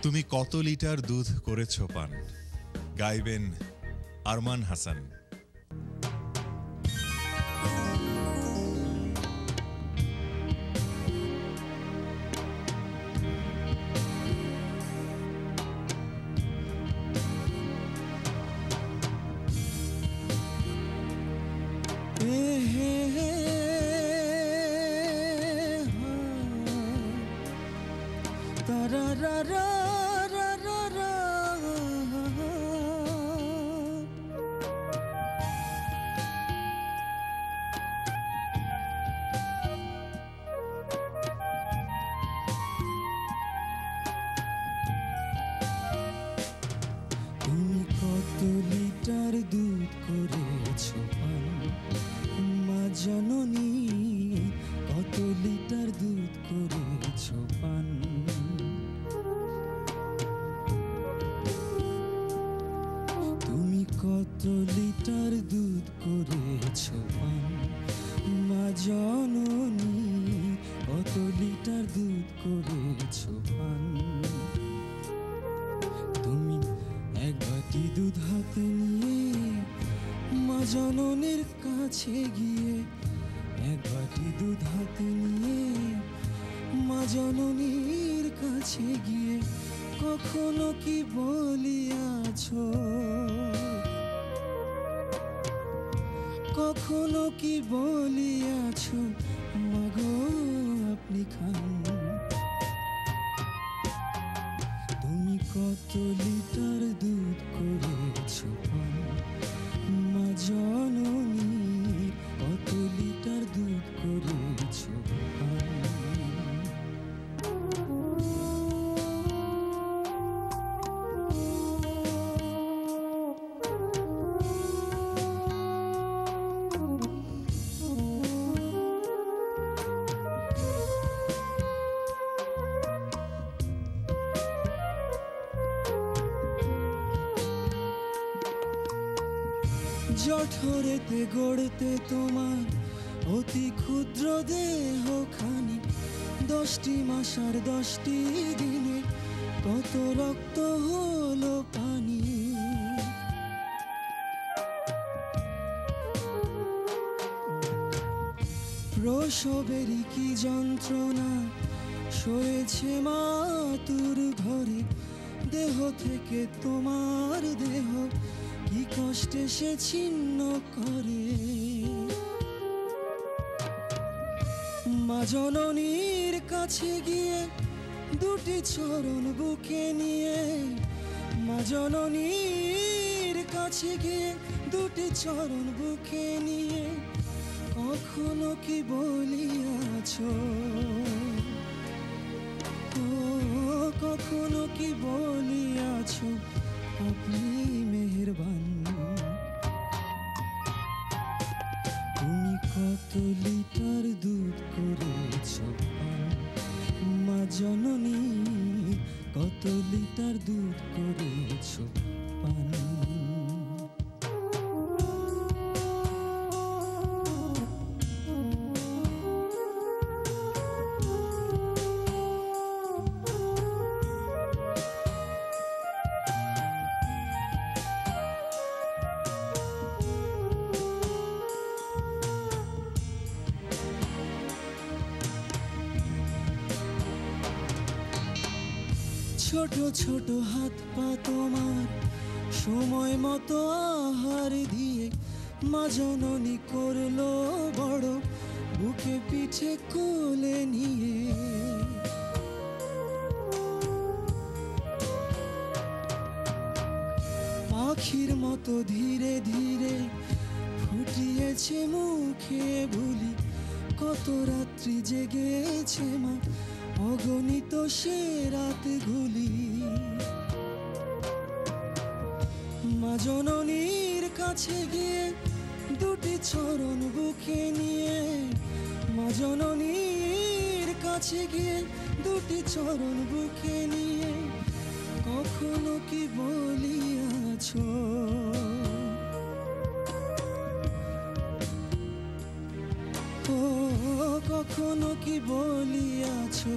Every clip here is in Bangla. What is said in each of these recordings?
তুমি কত লিটার দুধ করেছো পান, গাইবেন আরমান হাসান। তুমি কত লিটার দুধ করেছো পান, মা জননী কত লিটার দুধ করেছো পান। তুমি কত লিটার দুধ করেছো পান, মা জননী কত লিটার দুধ করেছো পান। তুমি এক বাটি দুধ হাতে নিয়ে মা জননীর কাছে গিয়ে, এক বাটি দুধ হাতে নিয়ে মা জননীর কাছে গিয়ে কখনো কি বলিয়াছো, কখনো কি বলিয়াছো মাগো আপনি খান। তুমি কত লিটার দুধ করেছো পান, মা জননী কত লিটার দুধ করেছো পান। জঠরেতে গড়তে তোমার অতি ক্ষুদ্র দেহখানি, 10টি মাস আর 10টি দিনে কত রক্ত হলো পানি। প্রসবেরই কি যন্ত্রণা সয়েছে মাতুর ঘরে, দেহ থেকে তোমার দেহ কি কষ্টে সে ছিন্ন করে। মা জননীর কাছে গিয়ে দুটি চরণ বুকে নিয়ে, মা জননীর কাছে গিয়ে দুটি চরণ বুকে নিয়ে কখনো কি বলিয়াছো, ও কখনো কি বলিয়াছো আপনি মেহেরবান। তুমি কত লিটার দুধ করেছো পান, মা জননী কত লিটার দুধ করেছো পান। ছোট ছোট হাত পা তোমার সময় মতো আহার দিয়ে মা জননী করলো বড়, বুকে পিঠে কোলে নিয়ে। পাখির মতো ধীরে ধীরে ফুটিয়েছে মুখে বুলি, কত রাত্রি জেগেছে মা অগণিত সে রাতগুলি। মা জননীর কাছে গিয়ে দুটি চরণ বুকে নিয়ে, মা জননীর কাছে গিয়ে দুটি চরণ বুকে নিয়ে কখনো কি বলিয়াছো, ও কখনো কি বলিয়াছো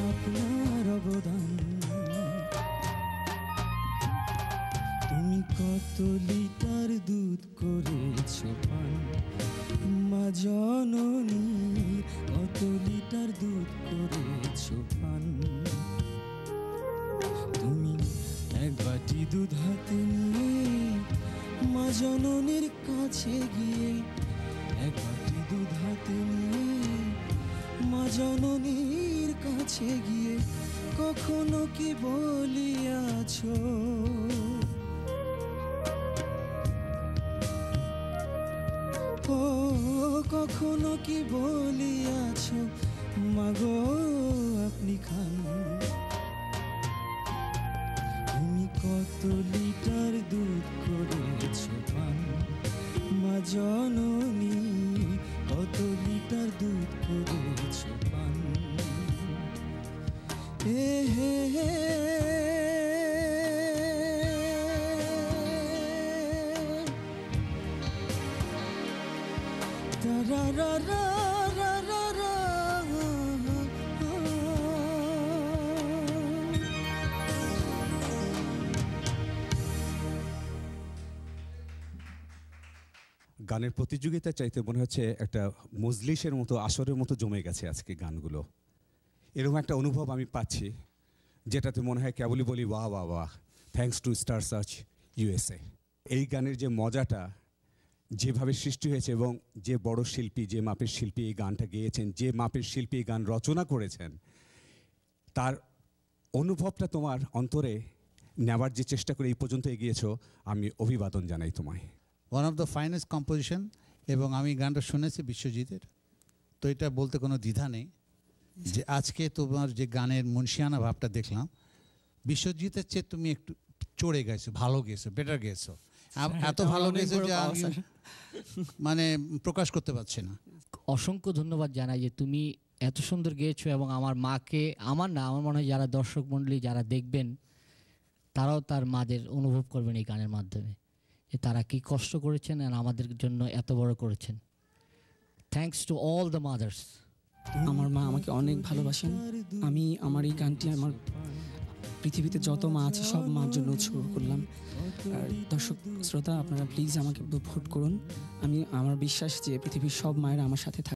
আপনার অবদান। কত লিটার দুধ করেছো পান মা জননী, কত লিটার দুধ করেছো পান। তুমি এক বাটি দুধ হাতে নিয়ে মা জননীর কাছে গিয়ে, এক বাটি দুধ হাতে নিয়ে মা জননীর কাছে গিয়ে কখনো কি বলিয়াছো, ও কখনো কি বলিয়াছো মাগো আপনি খান। তুমি কত লিটার দুধ করেছো পান মা জননী, কত লিটার দুধ করেছো পান। হে হে হে রা রা রা রা রা রা। গানের প্রতিযোগিতা চাইতে মনে হচ্ছে একটা মজলিসের মতো, আসরের মতো জমে গেছে আজকে গানগুলো। এরকম একটা অনুভব আমি পাচ্ছি, যেটাতে মনে হয় কেবলই বলি ওয়াহ ওয়াহ ওয়াহ, thanks to star search USA। এই গানের যে মজাটা যেভাবে সৃষ্টি হয়েছে, এবং যে বড় শিল্পী, যে মাপের শিল্পী এই গানটা গেয়েছেন, যে মাপের শিল্পী এই গান রচনা করেছেন, তার অনুভবটা তোমার অন্তরে নেওয়ার যে চেষ্টা করে এই পর্যন্ত এগিয়েছো, আমি অভিবাদন জানাই তোমায়। One of the finest composition. এবং আমি গানটা শুনেছি বিশ্বজিতের, তো এটা বলতে কোনো দ্বিধা নেই যে আজকে তোমার যে গানের মুন্সিয়ানা ভাবটা দেখলাম, বিশ্বজিতের চেয়ে তুমি একটু চড়ে গেছো, ভালো গেছো, বেটার গেছো, এত ভালো গেছো যে আমি মানে প্রকাশ করতে পারছি না। অসংখ্য ধন্যবাদ জানাই যে তুমি এত সুন্দর গেয়েছো, এবং আমার মাকে, আমার না, আমার মনে হয় যারা দর্শক মণ্ডলী যারা দেখবেন তারাও তার মাদের অনুভব করবেন এই গানের মাধ্যমে, যে তারা কি কষ্ট করেছেন আর আমাদের জন্য এত বড় করেছেন। Thanks to all the mother's. আমার মা আমাকে অনেক ভালোবাসেন। আমি আমার এই গানটি আমার পৃথিবীতে যত মা আছে সব মার জন্য উৎসর্গ করলাম। আর দর্শক শ্রোতা, আপনারা প্লিজ আমাকে ভোট করুন। আমার বিশ্বাস যে পৃথিবীর সব মায়েরা আমার সাথে থাকবে।